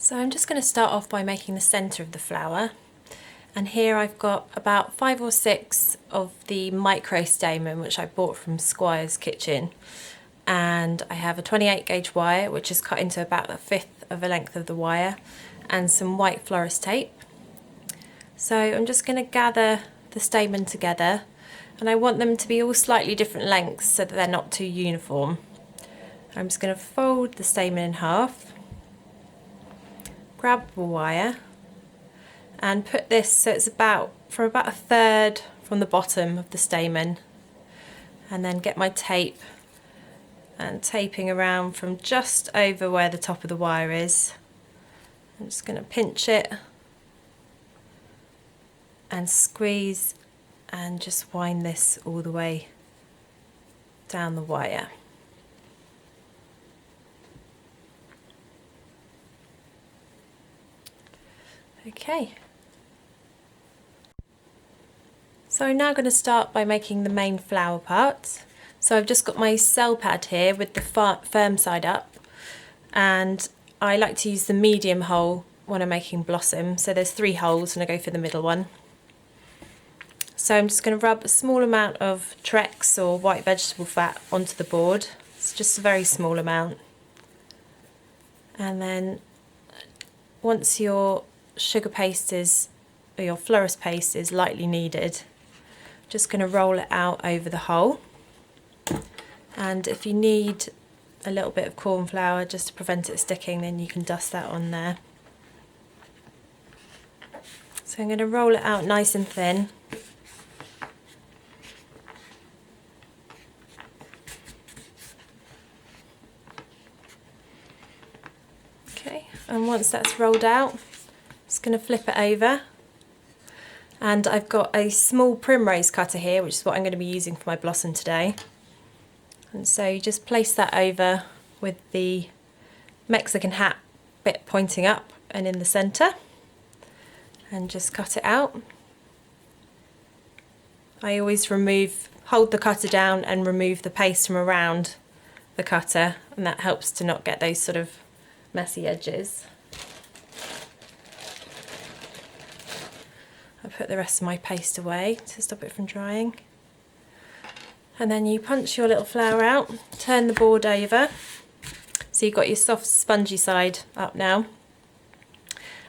So I'm just going to start off by making the centre of the flower, and here I've got about 5 or 6 of the micro stamen which I bought from Squire's Kitchen, and I have a 28 gauge wire which is cut into about a fifth of the length of the wire, and some white florist tape. So I'm just going to gather the stamen together, and I want them to be all slightly different lengths so that they're not too uniform. I'm just going to fold the stamen in half, grab the wire and put this so it's about a third from the bottom of the stamen, and then get my tape and taping around from just over where the top of the wire is. I'm just going to pinch it and squeeze and just wind this all the way down the wire. Okay, so I'm now going to start by making the main flower part. So I've just got my cell pad here with the firm side up, and I like to use the medium hole when I'm making blossom. So there's 3 holes and I go for the middle one. So I'm just going to rub a small amount of Trex or white vegetable fat onto the board. It's just a very small amount. And then once your sugar paste is, or your florist paste is lightly kneaded, just going to roll it out over the hole. And if you need a little bit of corn flour just to prevent it sticking, then you can dust that on there. So I'm going to roll it out nice and thin. Okay, and once that's rolled out, just going to flip it over, and I've got a small primrose cutter here, which is what I'm going to be using for my blossom today. And so you just place that over with the Mexican hat bit pointing up and in the centre, and just cut it out. I always hold the cutter down and remove the paste from around the cutter, and that helps to not get those sort of messy edges. I put the rest of my paste away to stop it from drying. And then you punch your little flower out, turn the board over, so you've got your soft spongy side up now.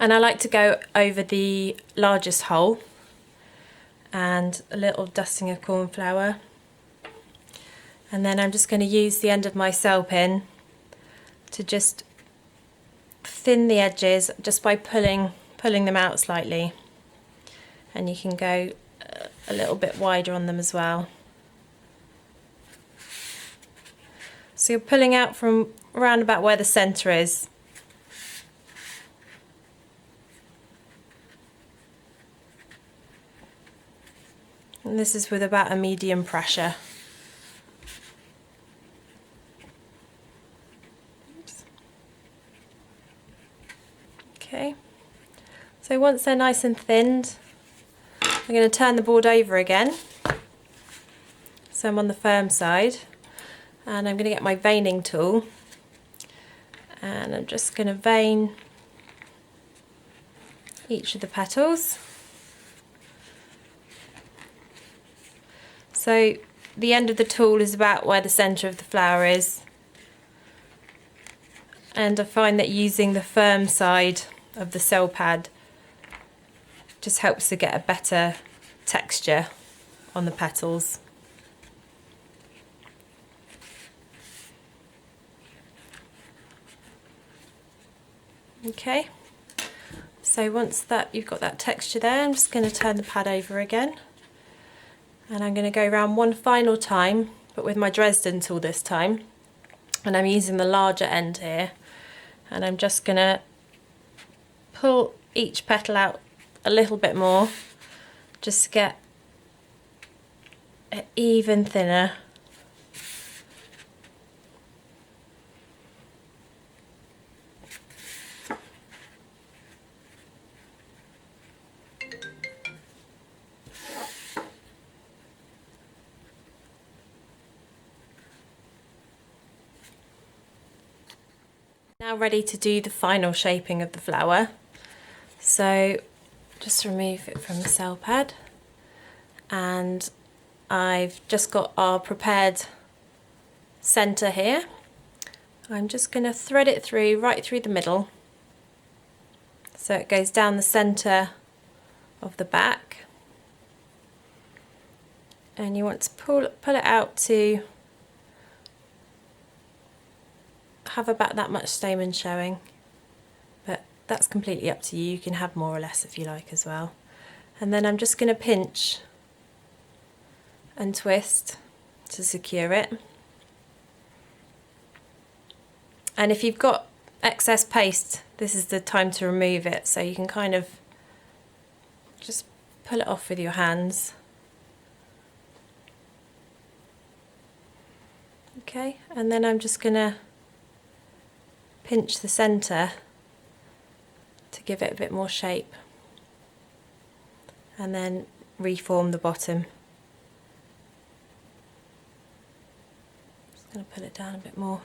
And I like to go over the largest hole, and a little dusting of corn flour. And then I'm just going to use the end of my cell pin to just thin the edges just by pulling them out slightly. And you can go a little bit wider on them as well. So you're pulling out from around about where the centre is. And this is with about a medium pressure. Oops. Okay, so once they're nice and thinned, I'm going to turn the board over again. So I'm on the firm side, and I'm going to get my veining tool, and I'm just going to vein each of the petals. So the end of the tool is about where the centre of the flower is, and I find that using the firm side of the cell pad just helps to get a better texture on the petals. Okay, so once that you've got that texture there, I'm just going to turn the pad over again, and I'm going to go around one final time, but with my Dresden tool this time, and I'm using the larger end here, and I'm just going to pull each petal out a little bit more just to get it even thinner. Now Now ready to do the final shaping of the flower. So just remove it from the cell pad, and I've just got our prepared centre here. I'm just going to thread it through, right through the middle, so it goes down the centre of the back, and you want to pull it out to have about that much stamen showing, but that's completely up to you. You can have more or less if you like as well. And then I'm just going to pinch and twist to secure it. And if you've got excess paste, this is the time to remove it, so you can kind of just pull it off with your hands. Okay, and then I'm just going to pinch the centre to give it a bit more shape, and then reform the bottom. Just going to pull it down a bit more.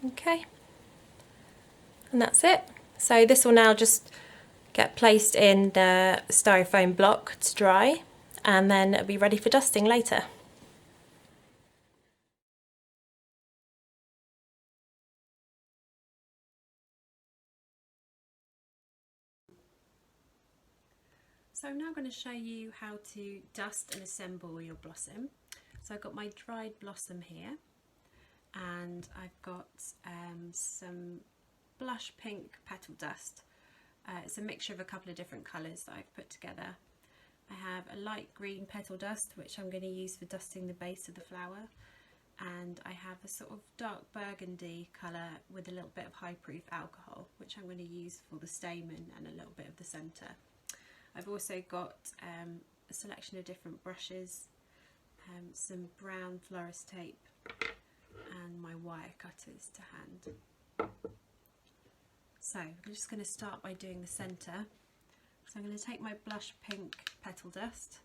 Okay, and that's it. So this will now just get placed in the styrofoam block to dry, and then it'll be ready for dusting later. So I'm now going to show you how to dust and assemble your blossom. So I've got my dried blossom here, and I've got some blush pink petal dust. It's a mixture of a couple of different colours that I've put together. I have a light green petal dust, which I'm going to use for dusting the base of the flower, and I have a sort of dark burgundy colour with a little bit of high proof alcohol, which I'm going to use for the stamen and a little bit of the centre. I've also got a selection of different brushes, some brown florist tape, and my wire cutters to hand. So I'm just going to start by doing the centre. So I'm going to take my blush pink petal dust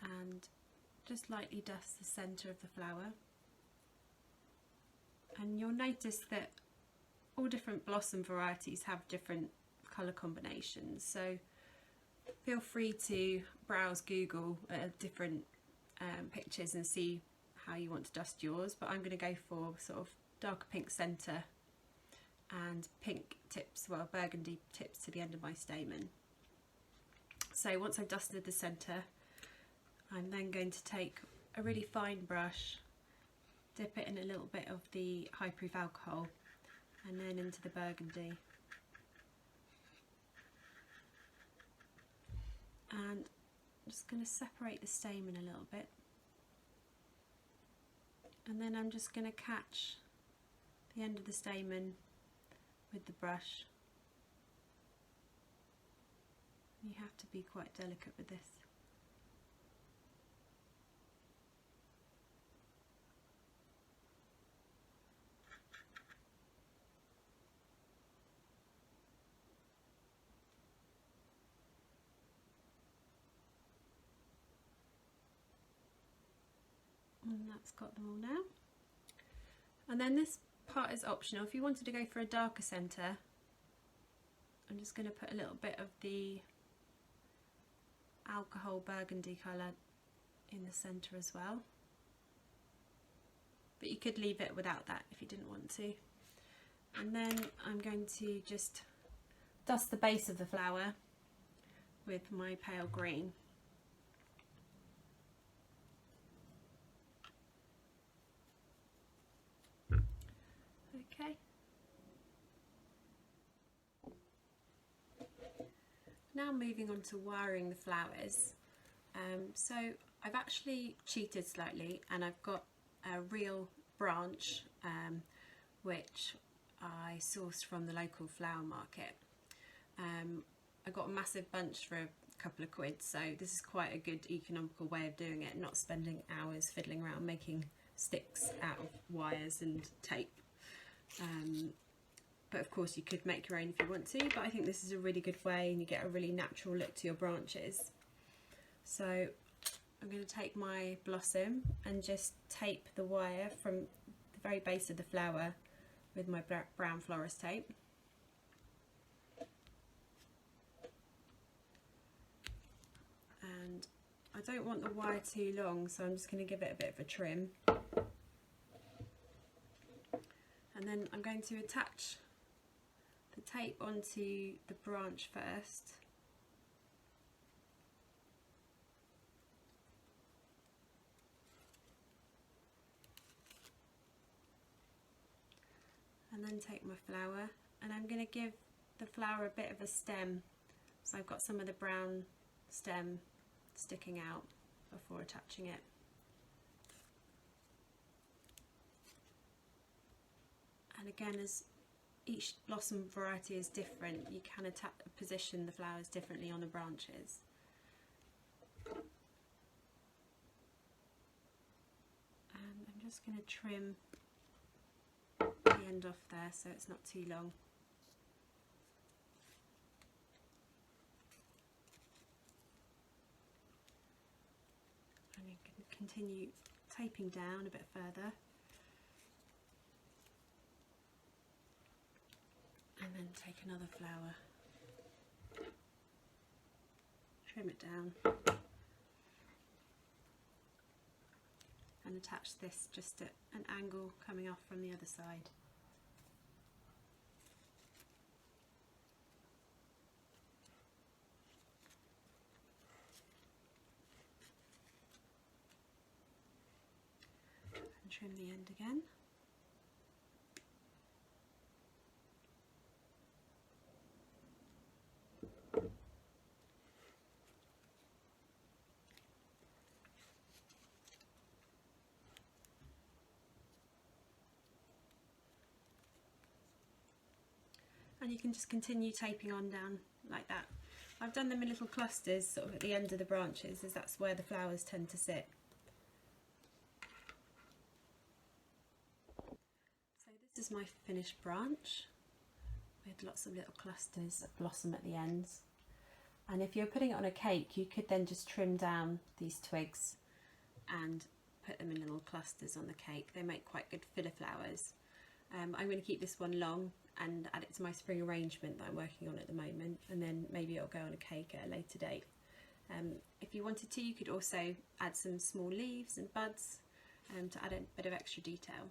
and just lightly dust the centre of the flower. And you'll notice that all different blossom varieties have different colour combinations, so feel free to browse Google different pictures and see how you want to dust yours, but I'm going to go for sort of darker pink centre and pink tips, well, burgundy tips to the end of my stamen. So once I've dusted the centre, I'm then going to take a really fine brush, dip it in a little bit of the high proof alcohol, and then into the burgundy. And I'm just going to separate the stamen a little bit, and then I'm just going to catch the end of the stamen with the brush. You have to be quite delicate with this. And that's got them all now. And then this part is optional. If you wanted to go for a darker centre, I'm just going to put a little bit of the alcohol burgundy colour in the centre as well. But you could leave it without that if you didn't want to. And then I'm going to just dust the base of the flower with my pale green. Okay. Now moving on to wiring the flowers. So I've actually cheated slightly, and I've got a real branch which I sourced from the local flower market. I got a massive bunch for a couple of quid, so this is quite a good economical way of doing it, not spending hours fiddling around making sticks out of wires and tape. but of course you could make your own if you want to, but I think this is a really good way and you get a really natural look to your branches. So I'm going to take my blossom and just tape the wire from the very base of the flower with my brown florist tape. And I don't want the wire too long, so I'm just going to give it a bit of a trim. And then I'm going to attach the tape onto the branch first. And then take my flower, and I'm going to give the flower a bit of a stem, so I've got some of the brown stem sticking out before attaching it. And again, as each blossom variety is different, you can position the flowers differently on the branches. And I'm just going to trim the end off there so it's not too long. And you can continue taping down a bit further. And then take another flower, trim it down, and attach this just at an angle coming off from the other side. And trim the end again. And you can just continue taping on down like that. I've done them in little clusters sort of at the end of the branches, as that's where the flowers tend to sit. So this is my finished branch with lots of little clusters of blossom at the ends. And if you're putting it on a cake, you could then just trim down these twigs and put them in little clusters on the cake. They make quite good filler flowers. I'm going to keep this one long and add it to my spring arrangement that I'm working on at the moment, and then maybe it'll go on a cake at a later date. If you wanted to, you could also add some small leaves and buds to add a bit of extra detail.